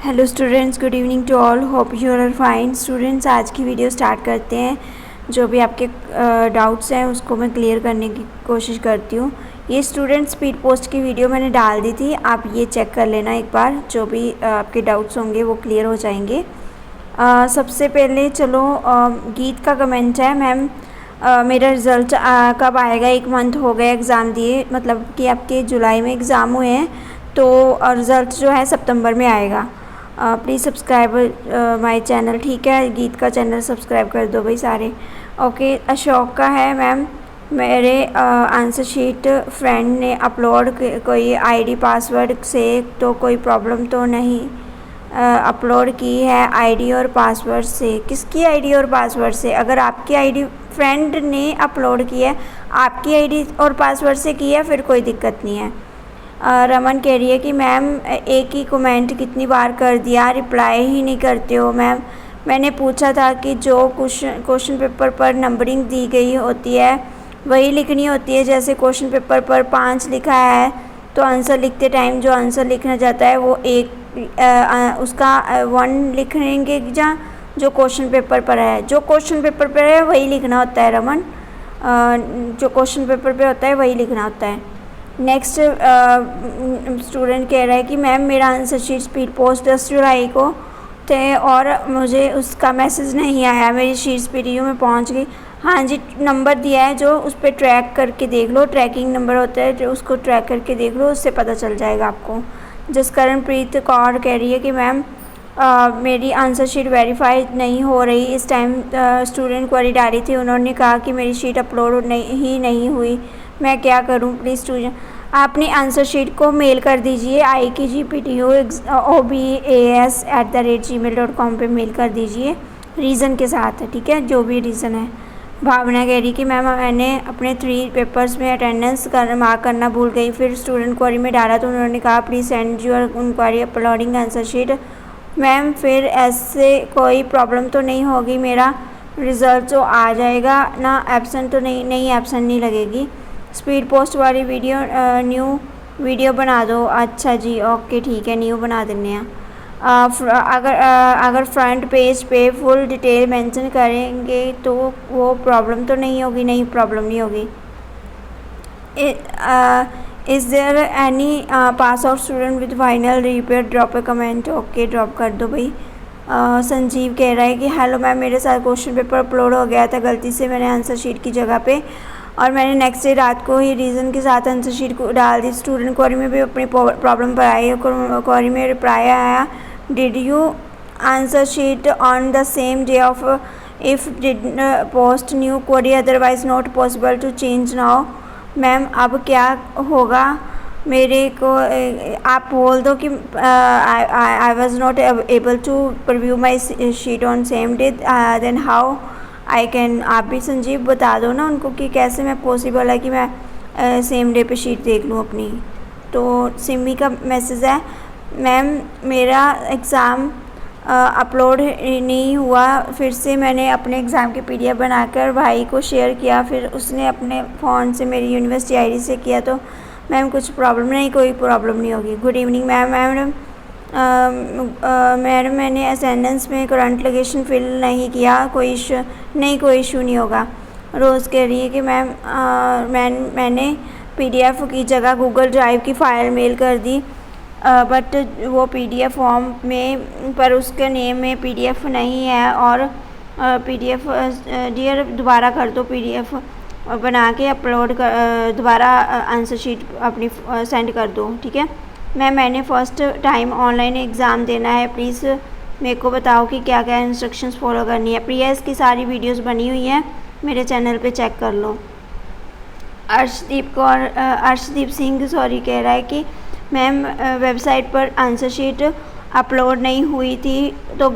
Hello students, good evening to all. Hope you are fine. Students, आज की video start करते हैं। जो भी आपके डाउट्स हैं उसको मैं क्लियर करने की कोशिश करती हूँ। ये स्टूडेंट स्पीड पोस्ट की वीडियो मैंने डाल दी थी, आप ये चेक कर लेना एक बार। जो भी आपके डाउट्स होंगे वो क्लियर हो जाएंगे। सबसे पहले चलो, गीत का कमेंट है, मैम मेरा रिज़ल्ट कब आएगा? 1 मंथ हो गया एग्ज़ाम दिए, मतलब कि आपके जुलाई में एग्ज़ाम हुए हैं, तो रिज़ल्ट जो है सितंबर में आएगा। प्लीज़ सब्सक्राइब माय चैनल, ठीक है? गीत का चैनल सब्सक्राइब कर दो भाई सारे। ओके, अशोक का है, मैम मेरे आंसर शीट फ्रेंड ने अपलोड कोई आईडी पासवर्ड से तो कोई प्रॉब्लम तो नहीं? अपलोड की है आईडी और पासवर्ड से। किसकी आईडी और पासवर्ड से? अगर आपकी आईडी फ्रेंड ने अपलोड की है, आपकी आईडी और पासवर्ड से की है, फिर कोई दिक्कत नहीं है। रमन कह रही है कि मैम एक ही कमेंट कितनी बार कर दिया, रिप्लाई ही नहीं करते हो मैम। मैंने पूछा था कि जो क्वेश्चन पेपर पर नंबरिंग दी गई होती है वही लिखनी होती है। जैसे क्वेश्चन पेपर पर 5 लिखा है तो आंसर लिखते टाइम जो आंसर लिखना जाता है वो उसका 1 लिखेंगे, जहाँ जो क्वेश्चन पेपर पर है, जो क्वेश्चन पेपर पर है वही लिखना होता है रमन। जो क्वेश्चन पेपर पे होता है वही लिखना होता है। नेक्स्ट स्टूडेंट कह रहा है कि मैम मेरा आंसर शीट स्पीड पोस्ट 10 जुलाई को थे और मुझे उसका मैसेज नहीं आया। मेरी शीट स्पीड में पहुंच गई। हाँ जी, नंबर दिया है जो उस पर ट्रैक करके देख लो, ट्रैकिंग नंबर होता है जो उसको ट्रैक करके देख लो, उससे पता चल जाएगा आपको। जसकरणप्रीत कौर कह रही है कि मैम मेरी आंसर शीट वेरीफाई नहीं हो रही। इस टाइम स्टूडेंट क्वेरी डाली थी, उन्होंने कहा कि मेरी शीट अपलोड नहीं हुई, मैं क्या करूं? प्लीज़ स्टूडेंट अपनी आंसर शीट को मेल कर दीजिए IKGPTU@gmail.com पे मेल कर दीजिए रीज़न के साथ, ठीक है? जो भी रीज़न है। भावना कह रही कि मैम मैंने अपने 3 पेपर्स में अटेंडेंस मार्क करना भूल गई, फिर स्टूडेंट क्वेरी में डाला तो उन्होंने कहा please send your query uploading answer sheet. Ma'am फिर ऐसे कोई प्रॉब्लम तो नहीं होगी? मेरा रिज़ल्ट तो आ जाएगा ना? एब्सेंट तो नहीं एब्सेंट नहीं लगेगी। स्पीड पोस्ट वाली वीडियो न्यू वीडियो बना दो। अच्छा जी, ओके ठीक है, न्यू बना देंगे हैं। अगर फ्रंट पेज पे फुल डिटेल मेंशन करेंगे तो वो प्रॉब्लम तो नहीं होगी? नहीं, प्रॉब्लम नहीं होगी। Is there any pass out student with final repair? Drop a comment. Okay, drop कर दो भाई। संजीव कह रहा है कि हेलो मैम मेरे साथ क्वेश्चन पेपर अपलोड हो गया था गलती से, मैंने आंसर शीट की जगह पे, और मैंने नेक्स्ट डे रात को ही रीज़न के साथ आंसर शीट को डाल दी। स्टूडेंट क्वेरी में भी अपनी प्रॉब्लम पर आई, क्वेरी में रिप्लाई आया did you answer sheet on the same day of if did post new query otherwise not possible to change now? Ma'am अब क्या होगा? मेरे को आप बोल दो कि I was not able to preview my sheet on same day, then how I can? आप भी संजीव बता दो ना उनको कि कैसे मैं पॉसिबल है कि मैं सेम डे पे शीट देख लूँ अपनी। तो सिमी का मैसेज है, मैम मेरा एग्ज़ाम अपलोड नहीं हुआ, फिर से मैंने अपने एग्ज़ाम की PDF बनाकर भाई को शेयर किया, फिर उसने अपने फ़ोन से मेरी यूनिवर्सिटी ID से किया, तो मैम कुछ प्रॉब्लम? नहीं, कोई प्रॉब्लम नहीं होगी। गुड इवनिंग मैम मैडम मैंने अटेंडेंस में करंट लोकेशन फिल नहीं किया, कोई इशू नहीं? कोई इशू नहीं होगा। रोज़ कह रही है कि मैम मैंने PDF की जगह गूगल ड्राइव की फ़ाइल मेल कर दी, बट वो PDF फॉर्म में पर उसके नेम में PDF नहीं है, और PDF डियर दोबारा कर दो, PDF बना के अपलोड कर दोबारा आंसर शीट अपनी सेंड कर दो, ठीक है? मैंने फ़र्स्ट टाइम ऑनलाइन एग्ज़ाम देना है, प्लीज़ मेरे को बताओ कि क्या क्या इंस्ट्रक्शंस फॉलो करनी है। प्रिया इसकी सारी वीडियोस बनी हुई हैं, मेरे चैनल पे चेक कर लो। अर्शदीप सिंह कह रहा है कि मैम वेबसाइट पर आंसर शीट अपलोड नहीं हुई थी तो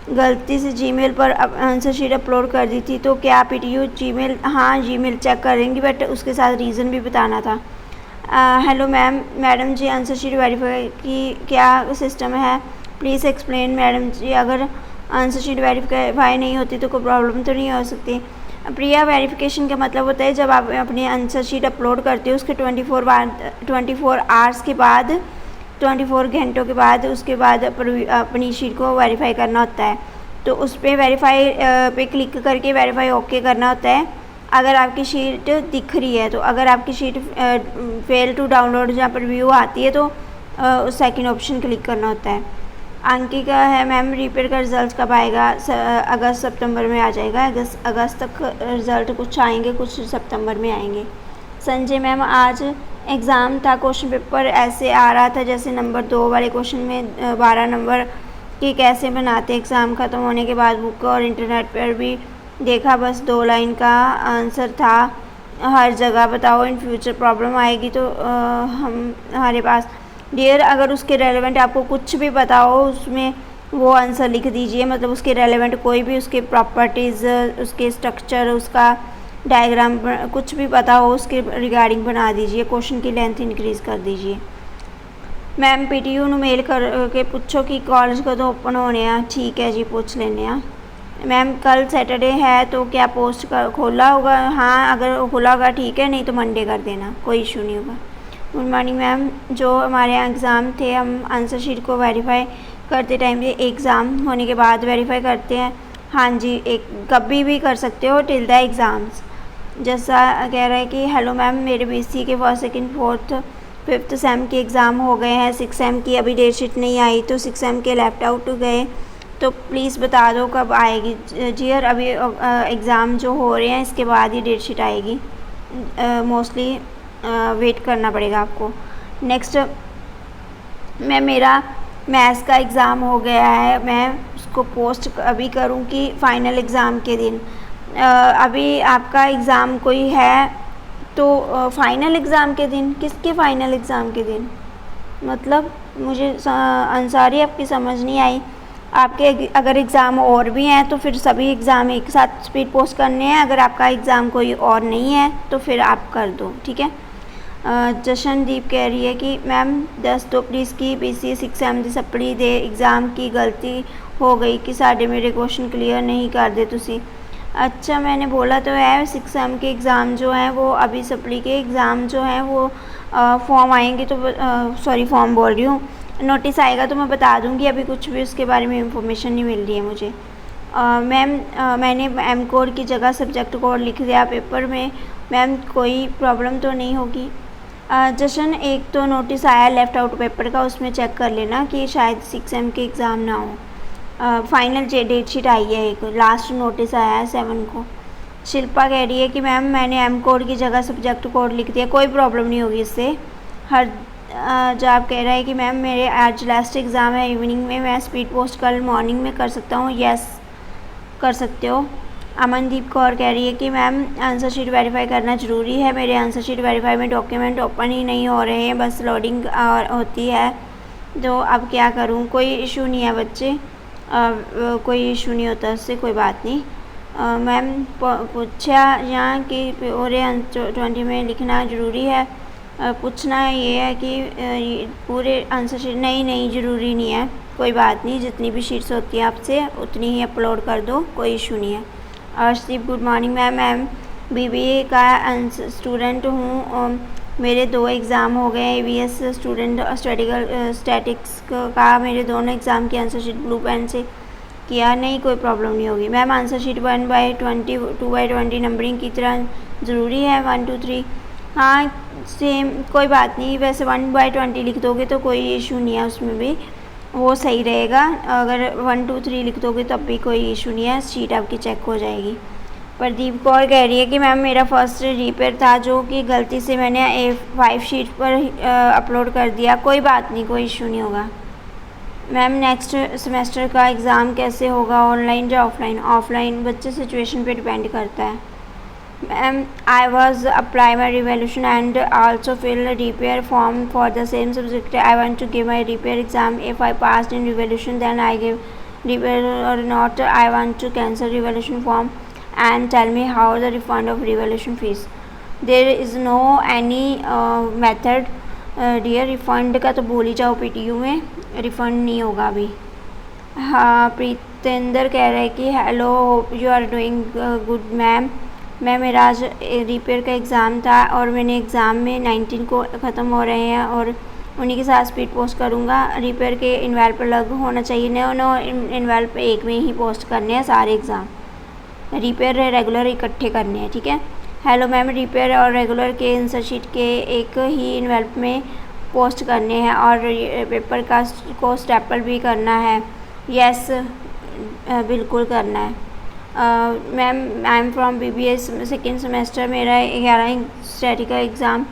गलती से जीमेल पर आंसर शीट अपलोड कर दी थी, तो क्या PTU जीमेल? हाँ, जीमेल चेक करेंगी, बट उसके साथ रीज़न भी बताना था। हेलो मैडम जी, आंसर शीट वेरीफाई की क्या सिस्टम है? प्लीज़ एक्सप्लेन मैडम जी। अगर आंसर शीट वेरीफाई नहीं होती तो कोई प्रॉब्लम तो नहीं हो सकती? प्रिया, वेरिफिकेशन का मतलब होता है जब आप अपनी आंसर शीट अपलोड करते हो उसके 24 आवर्स के बाद 24 घंटों के बाद उसके बाद अपनी शीट को वेरीफाई करना होता है। तो उस पर वेरीफाई पे क्लिक करके वेरीफाई ओके करना होता है। अगर आपकी शीट दिख रही है तो अगर आपकी शीट फेल टू डाउनलोड जहाँ पर व्यू आती है तो सेकंड ऑप्शन क्लिक करना होता है। अंकिका है मैम, रिपेयर का रिज़ल्ट कब आएगा? अगस्त सितंबर में आ जाएगा। अगस्त तक रिज़ल्ट कुछ आएंगे, कुछ सितंबर में आएंगे। संजय मैम, आज एग्ज़ाम था, क्वेश्चन पेपर ऐसे आ रहा था जैसे नंबर 2 वाले क्वेश्चन में 12 नंबर की कैसे बनाते। एग्ज़ाम ख़त्म होने के बाद बुक और इंटरनेट पर भी देखा, बस 2 लाइन का आंसर था हर जगह। बताओ इन फ्यूचर प्रॉब्लम आएगी तो हमारे पास। डियर, अगर उसके रेलेवेंट आपको कुछ भी पता हो उसमें वो आंसर लिख दीजिए, मतलब उसके रेलेवेंट कोई भी उसके प्रॉपर्टीज़, उसके स्ट्रक्चर, उसका डायग्राम कुछ भी पता हो उसके रिगार्डिंग बना दीजिए। क्वेश्चन की लेंथ इंक्रीज़ कर दीजिए। मैम PTU ਨੂੰ मेल करके पूछो कि कॉलेज कदों ओपन होने हैं। ठीक है जी, पूछ लेने हैं। मैम कल सैटरडे है तो क्या पोस्ट खोला होगा? हाँ, अगर खोला होगा ठीक है, नहीं तो मंडे कर देना, कोई इशू नहीं होगा। गुड मॉर्निंग मैम, जो हमारे यहाँ एग्ज़ाम थे हम आंसर शीट को वेरीफाई करते टाइम पे एग्ज़ाम होने के बाद वेरीफाई करते हैं। हाँ जी, एक कभी भी कर सकते हो टिल द एग्ज़ाम्स। जैसा कह रहा है कि हेलो मैम, मेरे BC के 1st, 2nd, 4th, 5th same के एग्ज़ाम हो गए हैं। 6 सेम की अभी डेट शीट नहीं आई तो 6 सेम के लेफ्ट आउट गए, तो प्लीज़ बता दो कब आएगी। जी यार, अभी एग्ज़ाम जो हो रहे हैं इसके बाद ही डेट शीट आएगी। मोस्टली वेट करना पड़ेगा आपको। नेक्स्ट, मेरा मैथ्स का एग्ज़ाम हो गया है, मैं उसको पोस्ट अभी करूँ कि फ़ाइनल एग्ज़ाम के दिन? अभी आपका एग्ज़ाम कोई है तो फ़ाइनल एग्ज़ाम के दिन? किसके फ़ाइनल एग्ज़ाम के दिन? मतलब मुझे अंसारी आपकी समझ नहीं आई। आपके अगर एग्ज़ाम और भी हैं तो फिर सभी एग्ज़ाम एक साथ स्पीड पोस्ट करने हैं। अगर आपका एग्ज़ाम कोई और नहीं है तो फिर आप कर दो, ठीक है। जशनदीप कह रही है कि मैम दस दो प्लीज़ की BC 6 सेम दी सप्ली दे एग्ज़ाम की गलती हो गई कि साढ़े मेरे क्वेश्चन क्लियर नहीं कर दे तुसी। अच्छा, मैंने बोला तो है 6 सेम के एग्ज़ाम जो हैं वो अभी सप्ली के एग्ज़ाम जो हैं वो फॉर्म आएंगे तो सॉरी फॉर्म बोल रही हूँ, नोटिस आएगा तो मैं बता दूँगी। अभी कुछ भी उसके बारे में इंफॉर्मेशन नहीं मिल रही है मुझे। मैम मैंने M कोड की जगह सब्जेक्ट कोड लिख दिया पेपर में, मैम कोई प्रॉब्लम तो नहीं होगी? जशन, एक तो नोटिस आया लेफ़्ट आउट पेपर का, उसमें चेक कर लेना कि शायद 6 सेम के एग्ज़ाम ना हो। फाइनल डेट शीट आई है, एक लास्ट नोटिस आया है 7 को। शिल्पा कह रही है कि मैम मैंने M कोड की जगह सब्जेक्ट कोड लिख दिया, कोई प्रॉब्लम नहीं होगी इससे। हर जॉब कह रहा है कि मैम मेरे आज लास्ट एग्ज़ाम है इवनिंग में, मैं स्पीड पोस्ट कल मॉर्निंग में कर सकता हूँ? यस, कर सकते हो। अमनदीप कौर कह रही है कि मैम आंसर शीट वेरीफाई करना ज़रूरी है, मेरे आंसर शीट वेरीफाई में डॉक्यूमेंट ओपन ही नहीं हो रहे हैं, बस लोडिंग होती है, तो अब क्या करूं? कोई इशू नहीं है बच्चे, कोई इशू नहीं होता उससे, कोई बात नहीं। मैम पूछा यहाँ कि पूरे 20 में लिखना ज़रूरी है? पूछना ये है कि पूरे आंसर शीट नहीं ज़रूरी नहीं है, कोई बात नहीं, जितनी भी शीट्स होती हैं आपसे उतनी ही अपलोड कर दो, कोई इशू नहीं है। Arshdeep, good morning ma'am, BBA का स्टूडेंट हूँ, मेरे 2 एग्ज़ाम हो गए। ABS स्टूडेंट स्टैटिक्स का मेरे दोनों एग्ज़ाम की आंसर शीट ब्लू पेन से किया, नहीं कोई प्रॉब्लम नहीं होगी। मैम आंसर शीट 1/20 2/20 नंबरिंग की तरह ज़रूरी है 1 2 3? हाँ सेम, कोई बात नहीं, वैसे 1/20 लिख दोगे तो कोई इशू नहीं है, उसमें भी वो सही रहेगा। अगर 1 2 3 लिख दोगे तब भी कोई इशू नहीं है, शीट आपकी चेक हो जाएगी। प्रदीप कौर कह रही है कि मैम मेरा फर्स्ट रिपेयर था जो कि गलती से मैंने A5 शीट पर अपलोड कर दिया, कोई बात नहीं, कोई इशू नहीं होगा। मैम नेक्स्ट सेमेस्टर का एग्ज़ाम कैसे होगा, ऑनलाइन या ऑफलाइन? ऑफलाइन, बच्चे सिचुएशन पे डिपेंड करता है। Ma'am I was apply my revaluation and also fill a repair form for the same subject. I want to give my repair exam. If I passed in revaluation then I give repair or not. I want to cancel revaluation form and tell me how the refund of revaluation fees. There is no any method dear, refund का तो भूल ही जाओ, PTU में refund नहीं होगा अभी। हाँ, प्रीतेंद्र कह रहे हैं कि hello, hope you are doing good ma'am. मेरा आज रिपेयर का एग्ज़ाम था और मैंने एग्ज़ाम में 19 को ख़त्म हो रहे हैं और उन्हीं के साथ स्पीड पोस्ट करूँगा। रिपेयर के इन्वेल्प अलग होना चाहिए, नो इन्वेल्प एक में ही पोस्ट करने हैं सारे एग्ज़ाम। रिपेयर रेगुलर इकट्ठे करने हैं, ठीक है। हेलो मैम, रिपेयर और रेगुलर के आंसर शीट के एक ही इन्वेल्प में पोस्ट करने हैं और पेपर को स्टेपल भी करना है। यस, बिल्कुल करना है। Ma'am, I am from BBS second semester, मेरा 11 स्टैटिक का एग्ज़ाम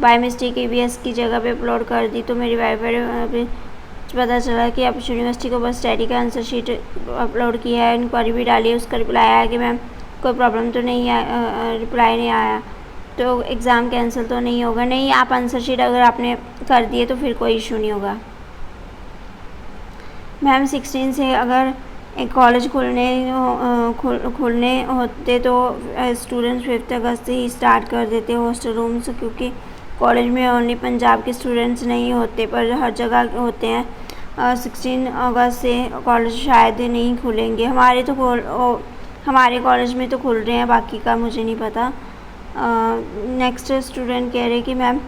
बाय मिस्टेक EBS की जगह पे अपलोड कर दी, तो मेरी वाईफाई पता चला कि आप यूनिवर्सिटी को बस स्टडी का आंसर शीट अपलोड किया है। इंक्वायरी भी डाली है, उसका रिप्लाई आया कि मैम कोई प्रॉब्लम तो नहीं है, रिप्लाई नहीं आया तो एग्ज़ाम कैंसिल तो नहीं होगा। नहीं, आप आंसर शीट अगर आपने कर दिए तो फिर कोई इशू नहीं होगा। मैम 16 से अगर एक कॉलेज खुलने होते तो स्टूडेंट्स 5 अगस्त से ही स्टार्ट कर देते हॉस्टल रूम्स, क्योंकि कॉलेज में ओनली पंजाब के स्टूडेंट्स नहीं होते पर हर जगह होते हैं। 16 अगस्त से कॉलेज शायद नहीं खुलेंगे। हमारे कॉलेज में तो खुल रहे हैं, बाकी का मुझे नहीं पता। नेक्स्ट स्टूडेंट कह रहे कि ma'am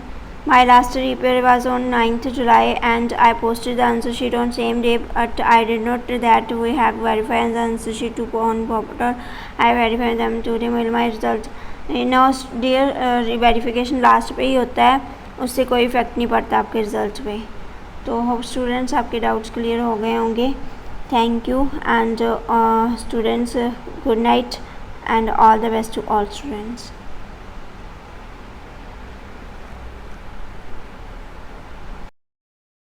my last repair was on 9th July and I posted the answer sheet on same day, but I did not that we have verified the answer sheet to on portal. I verified them today mail my result. No dear, verification last पे ही होता है, उससे कोई effect नहीं पड़ता आपके result पे। तो होप स्टूडेंट्स आपके डाउट्स क्लियर हो गए होंगे। Thank you and students, good night and all the best to all students.